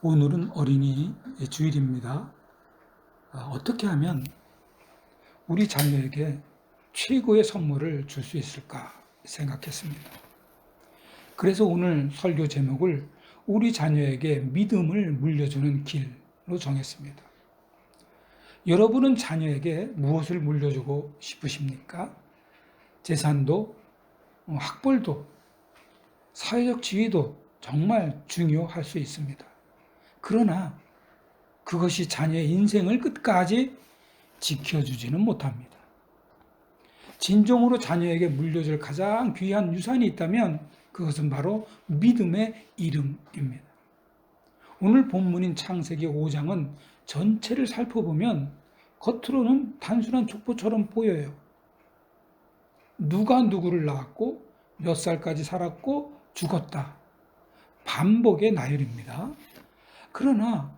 오늘은 어린이 주일입니다. 어떻게 하면 우리 자녀에게 최고의 선물을 줄 수 있을까 생각했습니다. 그래서 오늘 설교 제목을 우리 자녀에게 믿음을 물려주는 길로 정했습니다. 여러분은 자녀에게 무엇을 물려주고 싶으십니까? 재산도, 학벌도, 사회적 지위도 정말 중요할 수 있습니다. 그러나 그것이 자녀의 인생을 끝까지 지켜주지는 못합니다. 진정으로 자녀에게 물려줄 가장 귀한 유산이 있다면 그것은 바로 믿음의 이름입니다. 오늘 본문인 창세기 5장은 전체를 살펴보면 겉으로는 단순한 족보처럼 보여요. 누가 누구를 낳았고 몇 살까지 살았고 죽었다. 반복의 나열입니다. 그러나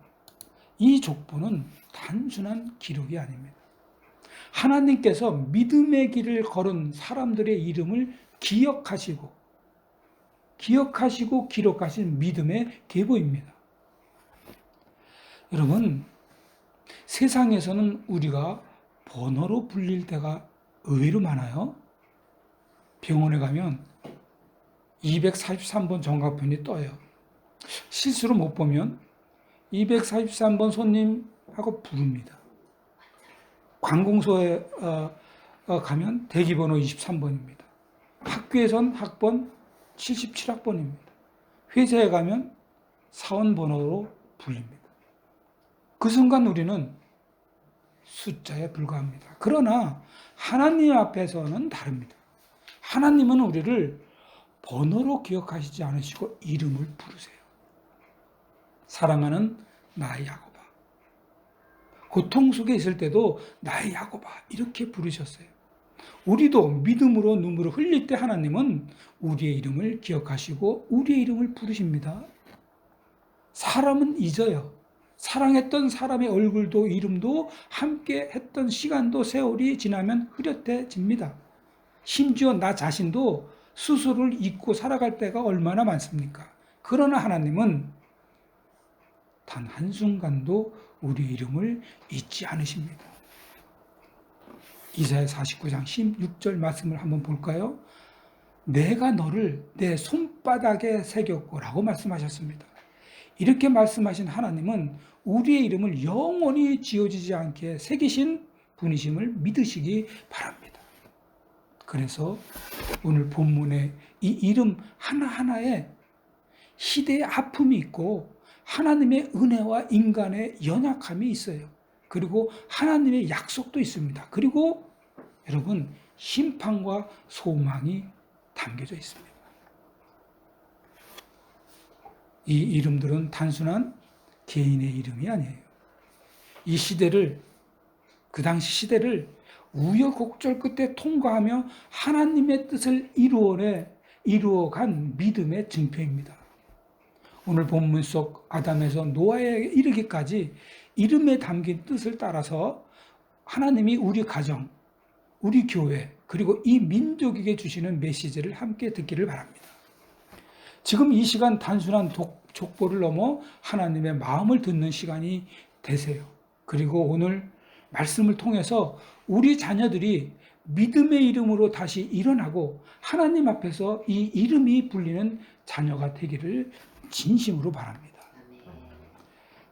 이 족보는 단순한 기록이 아닙니다. 하나님께서 믿음의 길을 걸은 사람들의 이름을 기억하시고 기록하신 믿음의 계보입니다. 여러분, 세상에서는 우리가 번호로 불릴 때가 의외로 많아요. 병원에 가면 243번 정각편이 떠요. 실수로 못 보면 243번 손님하고 부릅니다. 관공서에 가면 대기번호 23번입니다. 학교에선 학번 77학번입니다. 회사에 가면 사원번호로 불립니다. 그 순간 우리는 숫자에 불과합니다. 그러나 하나님 앞에서는 다릅니다. 하나님은 우리를 번호로 기억하시지 않으시고 이름을 부르세요. 사랑하는 나의 야곱아. 고통 속에 있을 때도 나의 야곱아 이렇게 부르셨어요. 우리도 믿음으로 눈물을 흘릴 때 하나님은 우리의 이름을 기억하시고 우리의 이름을 부르십니다. 사람은 잊어요. 사랑했던 사람의 얼굴도 이름도 함께 했던 시간도 세월이 지나면 흐릿해집니다. 심지어 나 자신도 스스로를 잊고 살아갈 때가 얼마나 많습니까? 그러나 하나님은 단 한순간도 우리의 이름을 잊지 않으십니다. 이사야 49장 16절 말씀을 한번 볼까요? 내가 너를 내 손바닥에 새겼고라고 말씀하셨습니다. 이렇게 말씀하신 하나님은 우리의 이름을 영원히 지워지지 않게 새기신 분이심을 믿으시기 바랍니다. 그래서 오늘 본문에 이 이름 하나하나에 시대의 아픔이 있고 하나님의 은혜와 인간의 연약함이 있어요. 그리고 하나님의 약속도 있습니다. 그리고 여러분 심판과 소망이 담겨져 있습니다. 이 이름들은 단순한 개인의 이름이 아니에요. 이 시대를, 그 당시 시대를 우여곡절 끝에 통과하며 하나님의 뜻을 이루어간 믿음의 증표입니다. 오늘 본문 속 아담에서 노아에 이르기까지 이름에 담긴 뜻을 따라서 하나님이 우리 가정, 우리 교회, 그리고 이 민족에게 주시는 메시지를 함께 듣기를 바랍니다. 지금 이 시간 단순한 족보를 넘어 하나님의 마음을 듣는 시간이 되세요. 그리고 오늘 말씀을 통해서 우리 자녀들이 믿음의 이름으로 다시 일어나고 하나님 앞에서 이 이름이 불리는 자녀가 되기를 진심으로 바랍니다.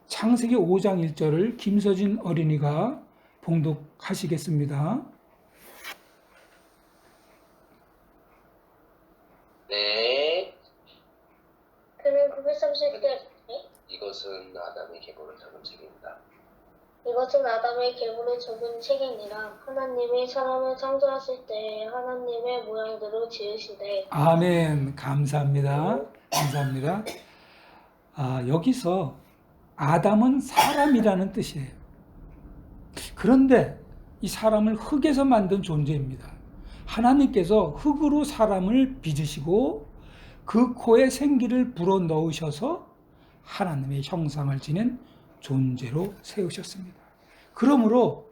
창세기 5장 1절을 김서진 어린이가 봉독하시겠습니다. 네. 그는 930대 이것은 아담의 계보를 적은 책입니다. 이것은 아담의 계보를 적은 책이니라. 하나님이 사람을 창조하실 때에 하나님의 모양대로 지으시되. 아멘. 감사합니다. 감사합니다. 여기서 아담은 사람이라는 뜻이에요. 그런데 이 사람을 흙에서 만든 존재입니다. 하나님께서 흙으로 사람을 빚으시고 그 코에 생기를 불어넣으셔서 하나님의 형상을 지닌 존재로 세우셨습니다. 그러므로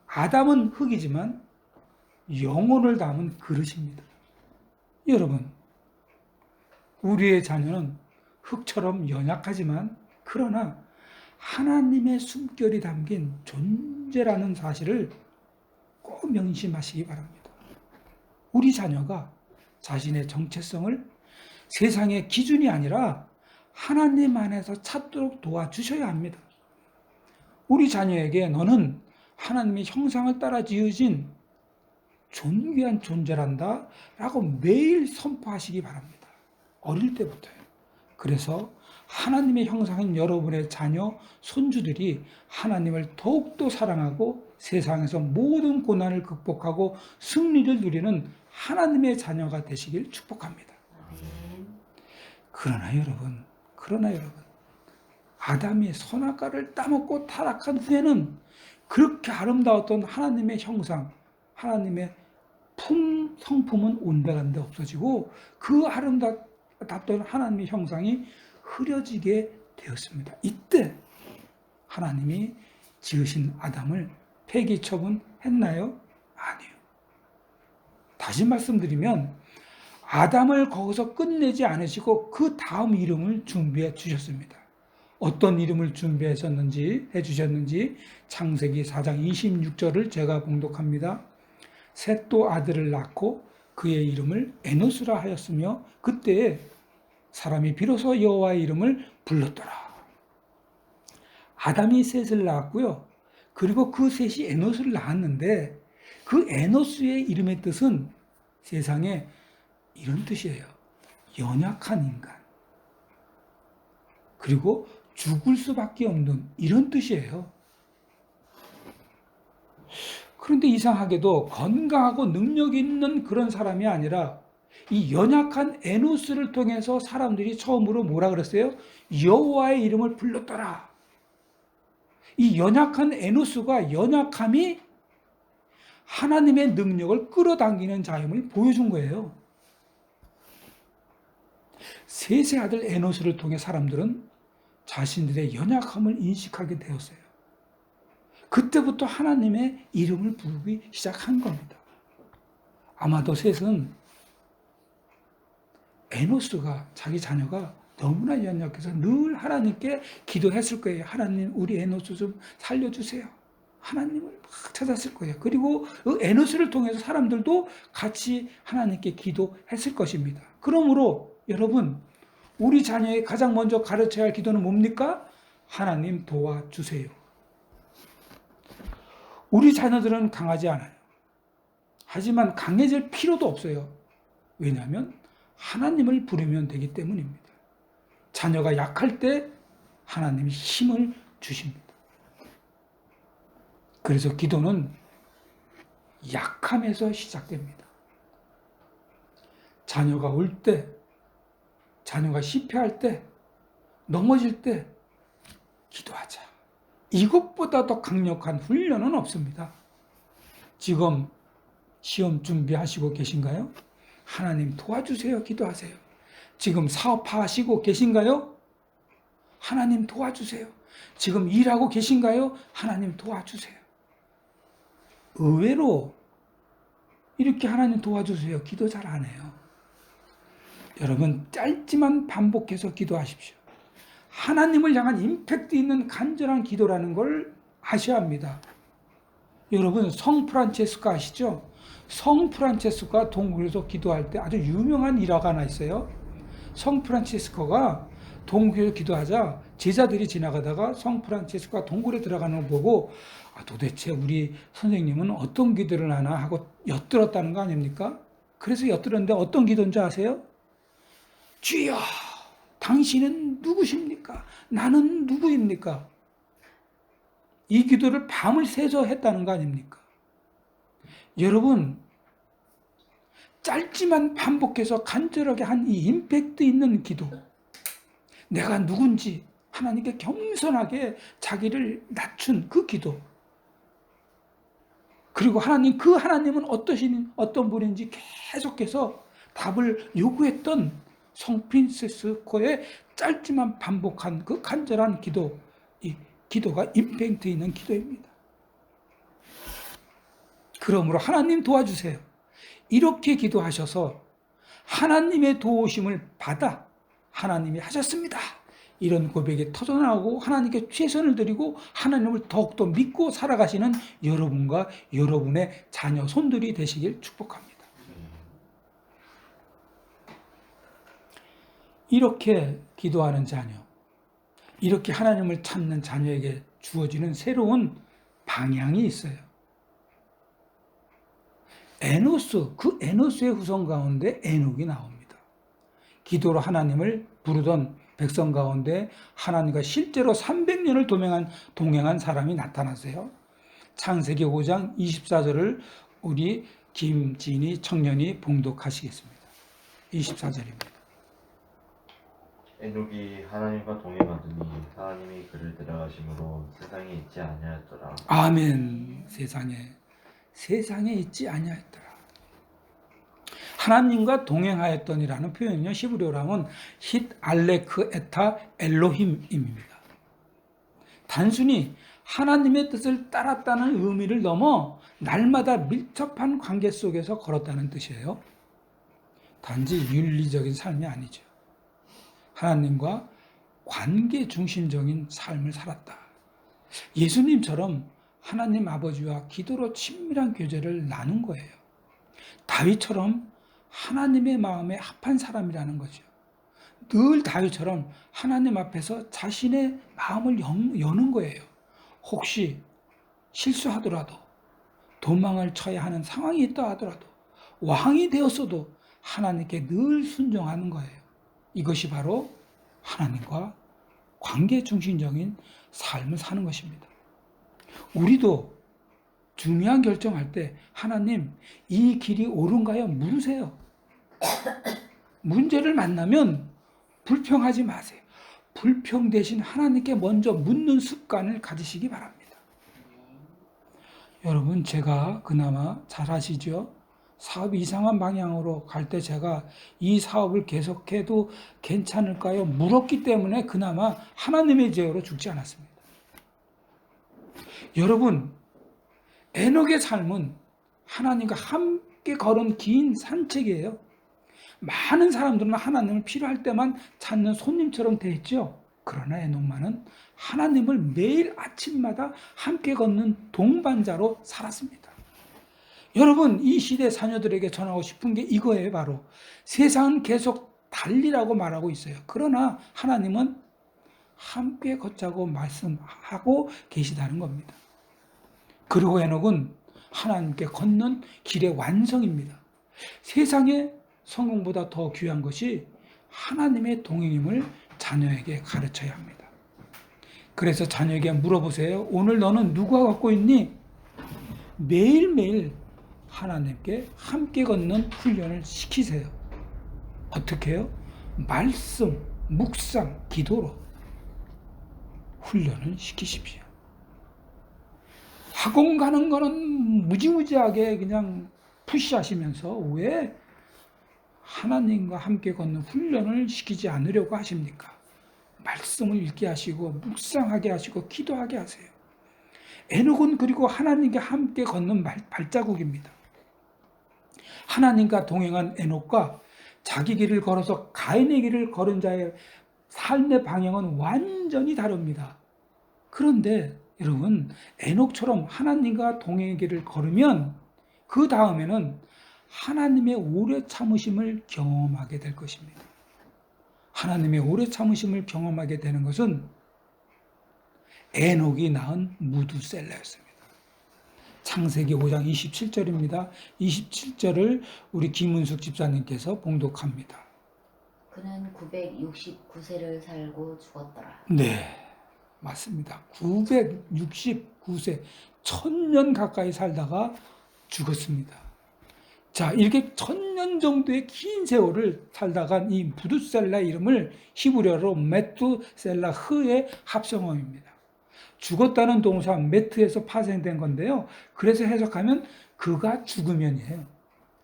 아담은 흙이지만 영혼을 담은 그릇입니다. 여러분, 우리의 자녀는 흙처럼 연약하지만 그러나 하나님의 숨결이 담긴 존재라는 사실을 꼭 명심하시기 바랍니다. 우리 자녀가 자신의 정체성을 세상의 기준이 아니라 하나님 안에서 찾도록 도와주셔야 합니다. 우리 자녀에게 너는 하나님의 형상을 따라 지으신 존귀한 존재란다 라고 매일 선포하시기 바랍니다. 어릴 때부터요. 그래서 하나님의 형상인 여러분의 자녀, 손주들이 하나님을 더욱더 사랑하고 세상에서 모든 고난을 극복하고 승리를 누리는 하나님의 자녀가 되시길 축복합니다. 그러나 여러분, 아담이 선악과를 따먹고 타락한 후에는 그렇게 아름다웠던 하나님의 형상, 하나님의 성품은 온데간데 없어지고 그 아름답던 하나님의 형상이 흐려지게 되었습니다. 이때 하나님이 지으신 아담을 폐기 처분했나요? 아니요. 다시 말씀드리면 아담을 거기서 끝내지 않으시고 그 다음 이름을 준비해 주셨습니다. 어떤 이름을 해주셨는지 창세기 4장 26절을 제가 봉독합니다. 셋도 아들을 낳고 그의 이름을 에노스라 하였으며 그때에 사람이 비로소 여호와의 이름을 불렀더라. 아담이 셋을 낳았고요. 그리고 그 셋이 에노스를 낳았는데 그 에노스의 이름의 뜻은 세상에 이런 뜻이에요. 연약한 인간. 그리고 죽을 수밖에 없는 이런 뜻이에요. 그런데 이상하게도 건강하고 능력 있는 그런 사람이 아니라 이 연약한 에노스를 통해서 사람들이 처음으로 뭐라 그랬어요? 여호와의 이름을 불렀더라. 이 연약한 에노스가 연약함이 하나님의 능력을 끌어당기는 자임을 보여준 거예요. 셋의 아들 에노스를 통해 사람들은 자신들의 연약함을 인식하게 되었어요. 그때부터 하나님의 이름을 부르기 시작한 겁니다. 아마도 셋은 에노스가 자기 자녀가 너무나 연약해서 늘 하나님께 기도했을 거예요. 하나님, 우리 에노스 좀 살려주세요. 하나님을 막 찾았을 거예요. 그리고 그 에노스를 통해서 사람들도 같이 하나님께 기도했을 것입니다. 그러므로 여러분, 우리 자녀의 가장 먼저 가르쳐야 할 기도는 뭡니까? 하나님 도와주세요. 우리 자녀들은 강하지 않아요. 하지만 강해질 필요도 없어요. 왜냐하면 하나님을 부르면 되기 때문입니다. 자녀가 약할 때 하나님이 힘을 주십니다. 그래서 기도는 약함에서 시작됩니다. 자녀가 울 때, 자녀가 실패할 때, 넘어질 때 기도하자. 이것보다 더 강력한 훈련은 없습니다. 지금 시험 준비하시고 계신가요? 하나님 도와주세요. 기도하세요. 지금 사업하시고 계신가요? 하나님 도와주세요. 지금 일하고 계신가요? 하나님 도와주세요. 의외로 이렇게 하나님 도와주세요. 기도 잘 안 해요. 여러분, 짧지만 반복해서 기도하십시오. 하나님을 향한 임팩트 있는 간절한 기도라는 걸 아셔야 합니다. 여러분, 성 프란체스코 아시죠? 성 프란체스코가 동굴에서 기도할 때 아주 유명한 일화가 하나 있어요. 성 프란체스코가 동굴에서 기도하자 제자들이 지나가다가 성 프란체스코가 동굴에 들어가는 걸 보고 도대체 우리 선생님은 어떤 기도를 하나 하고 엿들었다는 거 아닙니까? 그래서 엿들었는데 어떤 기도인지 아세요? 주여, 당신은 누구십니까? 나는 누구입니까? 이 기도를 밤을 새서 했다는 거 아닙니까? 여러분, 짧지만 반복해서 간절하게 한 이 임팩트 있는 기도, 내가 누군지 하나님께 겸손하게 자기를 낮춘 그 기도, 그리고 하나님, 그 하나님은 어떤 분인지 계속해서 답을 요구했던 성 프란체스코의 짧지만 반복한 그 간절한 기도, 이 기도가 임팩트 있는 기도입니다. 그러므로 하나님 도와주세요. 이렇게 기도하셔서 하나님의 도우심을 받아 하나님이 하셨습니다. 이런 고백이 터져나오고 하나님께 최선을 드리고 하나님을 더욱더 믿고 살아가시는 여러분과 여러분의 자녀, 손들이 되시길 축복합니다. 이렇게 기도하는 자녀, 이렇게 하나님을 찾는 자녀에게 주어지는 새로운 방향이 있어요. 에노스, 그 에노스의 후손 가운데 에녹이 나옵니다. 기도로 하나님을 부르던 백성 가운데 하나님과 실제로 300년을 동행한 사람이 나타나세요. 창세기 5장 24절을 우리 김진희 청년이 봉독하시겠습니다. 24절입니다. 에녹이 하나님과 동행하더니 하나님이 그를 데려가심으로 세상에 있지 아니하였더라. 아멘. 세상에 있지 아니하였더라. 하나님과 동행하였더니라는 표현은요, 히브리어로 하면 힛 알레크 에타 엘로힘입니다. 단순히 하나님의 뜻을 따랐다는 의미를 넘어 날마다 밀접한 관계 속에서 걸었다는 뜻이에요. 단지 윤리적인 삶이 아니죠. 하나님과 관계 중심적인 삶을 살았다. 예수님처럼 하나님 아버지와 기도로 친밀한 교제를 나눈 거예요. 다윗처럼 하나님의 마음에 합한 사람이라는 거죠. 늘 다윗처럼 하나님 앞에서 자신의 마음을 여는 거예요. 혹시 실수하더라도, 도망을 쳐야 하는 상황이 있다 하더라도, 왕이 되었어도 하나님께 늘 순종하는 거예요. 이것이 바로 하나님과 관계 중심적인 삶을 사는 것입니다. 우리도 중요한 결정할 때 하나님, 이 길이 옳은가요? 물으세요. 문제를 만나면 불평하지 마세요. 불평 대신 하나님께 먼저 묻는 습관을 가지시기 바랍니다. 여러분, 제가 그나마 잘 아시죠? 사업이 이상한 방향으로 갈 때 제가 이 사업을 계속해도 괜찮을까요? 물었기 때문에 그나마 하나님의 제어로 죽지 않았습니다. 여러분, 에녹의 삶은 하나님과 함께 걸은 긴 산책이에요. 많은 사람들은 하나님을 필요할 때만 찾는 손님처럼 됐죠. 그러나 에녹만은 하나님을 매일 아침마다 함께 걷는 동반자로 살았습니다. 여러분, 이 시대 자녀들에게 전하고 싶은 게 이거예요. 바로 세상은 계속 달리라고 말하고 있어요. 그러나 하나님은 함께 걷자고 말씀하고 계시다는 겁니다. 그리고 에녹은 하나님께 걷는 길의 완성입니다. 세상의 성공보다 더 귀한 것이 하나님의 동행임을 자녀에게 가르쳐야 합니다. 그래서 자녀에게 물어보세요. 오늘 너는 누구와 걷고 있니? 매일매일 하나님께 함께 걷는 훈련을 시키세요. 어떻게 해요? 말씀, 묵상, 기도로 훈련을 시키십시오. 학원 가는 거는 무지무지하게 그냥 푸시하시면서 왜 하나님과 함께 걷는 훈련을 시키지 않으려고 하십니까? 말씀을 읽게 하시고 묵상하게 하시고 기도하게 하세요. 에녹은 그리고 하나님과 함께 걷는 발자국입니다. 하나님과 동행한 에녹과 자기 길을 걸어서 가인의 길을 걸은 자의 삶의 방향은 완전히 다릅니다. 그런데 여러분, 에녹처럼 하나님과 동행의 길을 걸으면 그 다음에는 하나님의 오래 참으심을 경험하게 될 것입니다. 하나님의 오래 참으심을 경험하게 되는 것은 에녹이 낳은 무두셀라였습니다. 창세기 5장 27절입니다. 27절을 우리 김은숙 집사님께서 봉독합니다. 그는 969세를 살고 죽었더라. 네, 맞습니다. 969세, 1000년 가까이 살다가 죽었습니다. 자, 이렇게 1000년 정도의 긴 세월을 살다간 이 무두셀라 이름을 히브리어로 메투셀라흐의 합성어입니다. 죽었다는 동사 메트에서 파생된 건데요. 그래서 해석하면 그가 죽으면이에요.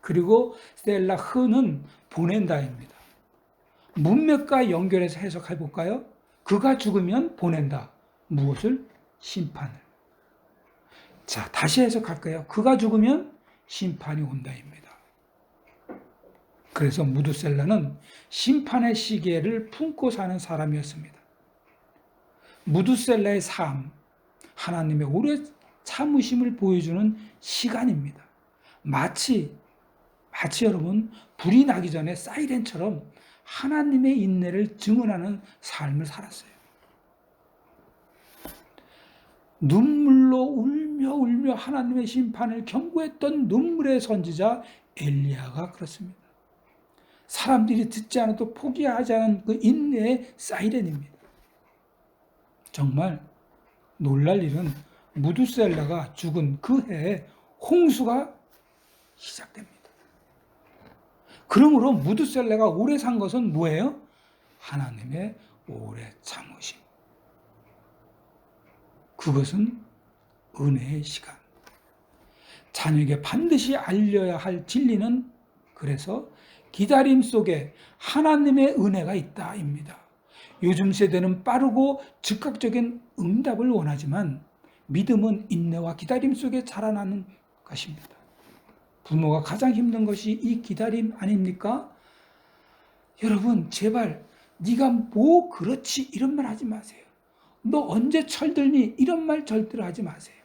그리고 셀라흐는 보낸다입니다. 문맥과 연결해서 해석해 볼까요? 그가 죽으면 보낸다. 무엇을? 심판을. 자, 다시 해석할까요? 그가 죽으면 심판이 온다입니다. 그래서 무두셀라는 심판의 시계를 품고 사는 사람이었습니다. 무드셀라의 삶, 하나님의 오래 참으심을 보여주는 시간입니다. 마치 여러분 불이 나기 전에 사이렌처럼 하나님의 인내를 증언하는 삶을 살았어요. 눈물로 울며 하나님의 심판을 경고했던 눈물의 선지자 엘리야가 그렇습니다. 사람들이 듣지 않아도 포기하지 않은 그 인내의 사이렌입니다. 정말 놀랄 일은 무드셀라가 죽은 그 해에 홍수가 시작됩니다. 그러므로 무드셀라가 오래 산 것은 뭐예요? 하나님의 오래 참으심. 그것은 은혜의 시간. 자녀에게 반드시 알려야 할 진리는 그래서 기다림 속에 하나님의 은혜가 있다입니다. 요즘 세대는 빠르고 즉각적인 응답을 원하지만 믿음은 인내와 기다림 속에 자라나는 것입니다. 부모가 가장 힘든 것이 이 기다림 아닙니까? 여러분 제발 네가 뭐 그렇지 이런 말 하지 마세요. 너 언제 철들니? 이런 말 절대로 하지 마세요.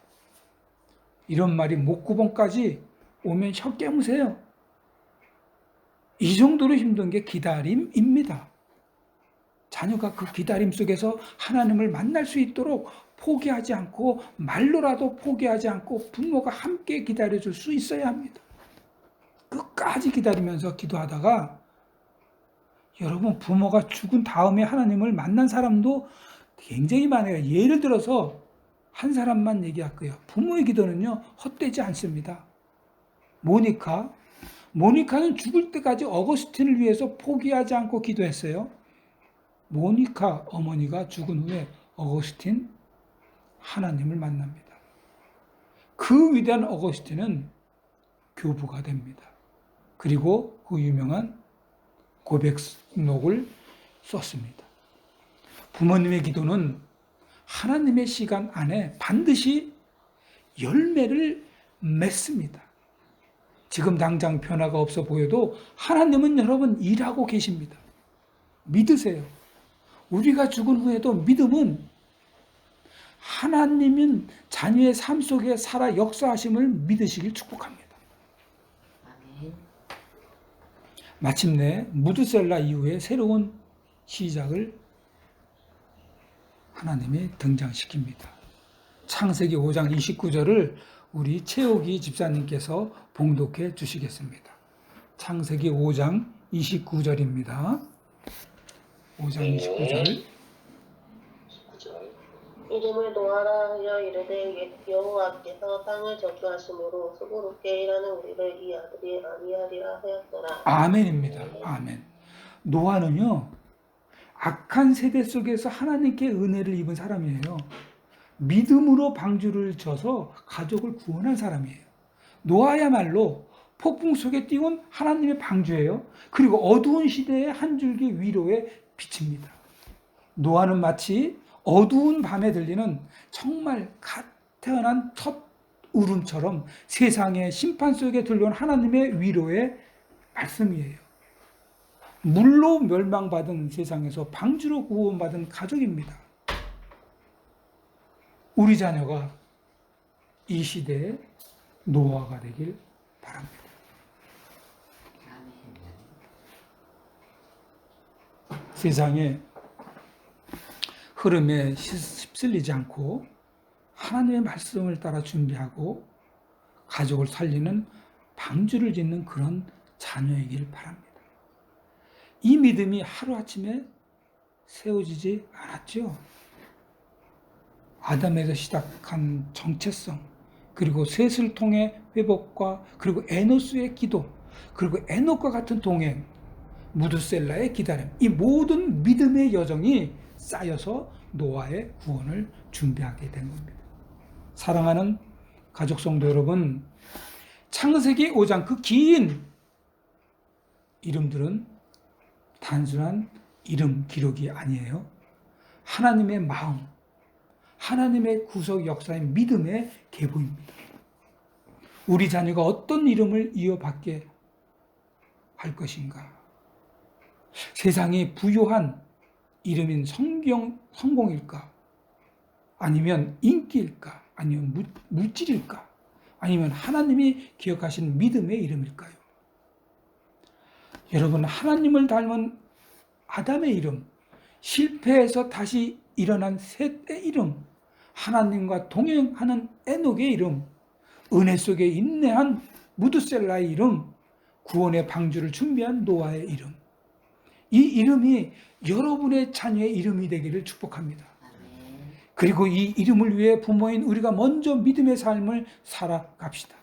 이런 말이 목구멍까지 오면 혀 깨무세요. 이 정도로 힘든 게 기다림입니다. 자녀가 그 기다림 속에서 하나님을 만날 수 있도록 포기하지 않고 말로라도 포기하지 않고 부모가 함께 기다려줄 수 있어야 합니다. 끝까지 기다리면서 기도하다가 여러분 부모가 죽은 다음에 하나님을 만난 사람도 굉장히 많아요. 예를 들어서 한 사람만 얘기할 거예요. 부모의 기도는요 헛되지 않습니다. 모니카는 죽을 때까지 어거스틴을 위해서 포기하지 않고 기도했어요. 모니카 어머니가 죽은 후에 어거스틴 하나님을 만납니다. 그 위대한 어거스틴은 교부가 됩니다. 그리고 그 유명한 고백록을 썼습니다. 부모님의 기도는 하나님의 시간 안에 반드시 열매를 맺습니다. 지금 당장 변화가 없어 보여도 하나님은 여러분 일하고 계십니다. 믿으세요. 우리가 죽은 후에도 믿음은 하나님은 자녀의 삶 속에 살아 역사하심을 믿으시길 축복합니다. 아멘. 마침내 무드셀라 이후에 새로운 시작을 하나님이 등장시킵니다. 창세기 5장 29절을 우리 최옥이 집사님께서 봉독해 주시겠습니다. 창세기 5장 29절입니다. 5장 29절. 19절. 이름을 노아라 하여 이르되 여호와께서 땅을 저주하심으로 수고롭게 일하는 우리를 이 아들이 아니하리라 하였더라. 아멘입니다. 아멘. 노아는요 악한 세대 속에서 하나님께 은혜를 입은 사람이에요. 믿음으로 방주를 져서 가족을 구원한 사람이에요. 노아야말로 폭풍 속에 띄운 하나님의 방주예요. 그리고 어두운 시대의 한 줄기 위로의 빛입니다. 노아는 마치 어두운 밤에 들리는 정말 갓 태어난 첫 울음처럼 세상의 심판 속에 들려온 하나님의 위로의 말씀이에요. 물로 멸망받은 세상에서 방주로 구원받은 가족입니다. 우리 자녀가 이 시대의 노아가 되길 바랍니다. 세상의 흐름에 휩쓸리지 않고 하나님의 말씀을 따라 준비하고 가족을 살리는 방주를 짓는 그런 자녀이길 바랍니다. 이 믿음이 하루아침에 세워지지 않았죠. 아담에서 시작한 정체성, 그리고 셋을 통해 회복과 그리고 에노스의 기도, 그리고 에녹과 같은 동행, 무드셀라의 기다림, 이 모든 믿음의 여정이 쌓여서 노아의 구원을 준비하게 된 겁니다. 사랑하는 가족 성도 여러분, 창세기 5장 그 긴 이름들은 단순한 이름 기록이 아니에요. 하나님의 마음, 하나님의 구속 역사인 믿음의 계보입니다. 우리 자녀가 어떤 이름을 이어받게 할 것인가? 세상이 부요한 이름인 성공일까? 아니면 인기일까? 아니면 물질일까? 아니면 하나님이 기억하신 믿음의 이름일까요? 여러분, 하나님을 닮은 아담의 이름, 실패해서 다시 일어난 셋의 이름, 하나님과 동행하는 에녹의 이름, 은혜 속에 인내한 무드셀라의 이름, 구원의 방주를 준비한 노아의 이름, 이 이름이 여러분의 자녀의 이름이 되기를 축복합니다. 아멘. 그리고 이 이름을 위해 부모인 우리가 먼저 믿음의 삶을 살아갑시다.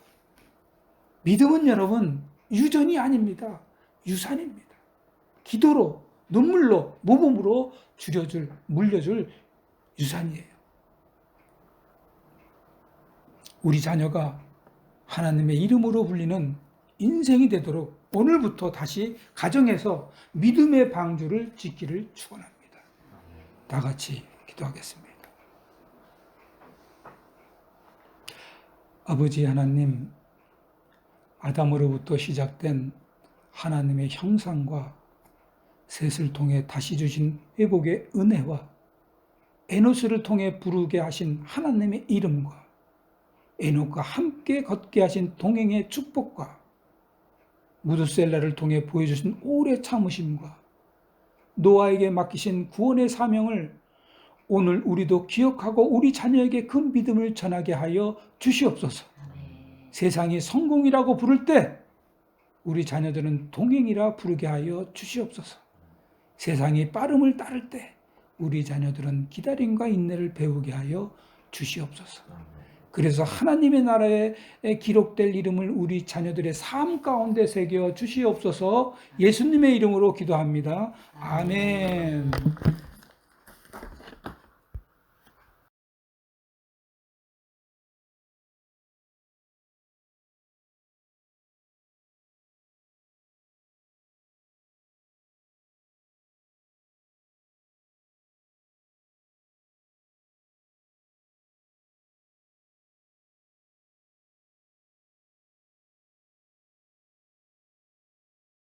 믿음은 여러분 유전이 아닙니다. 유산입니다. 기도로, 눈물로, 모범으로 물려줄 유산이에요. 우리 자녀가 하나님의 이름으로 불리는 인생이 되도록 오늘부터 다시 가정에서 믿음의 방주를 짓기를 축원합니다. 다 같이 기도하겠습니다. 아버지 하나님, 아담으로부터 시작된 하나님의 형상과 셋을 통해 다시 주신 회복의 은혜와 에노스를 통해 부르게 하신 하나님의 이름과 에녹과 함께 걷게 하신 동행의 축복과 무드셀라를 통해 보여주신 오래 참으심과 노아에게 맡기신 구원의 사명을 오늘 우리도 기억하고 우리 자녀에게 그 믿음을 전하게 하여 주시옵소서. 아멘. 세상이 성공이라고 부를 때 우리 자녀들은 동행이라 부르게 하여 주시옵소서. 세상이 빠름을 따를 때 우리 자녀들은 기다림과 인내를 배우게 하여 주시옵소서. 그래서 하나님의 나라에 기록될 이름을 우리 자녀들의 삶 가운데 새겨 주시옵소서. 예수님의 이름으로 기도합니다. 아멘.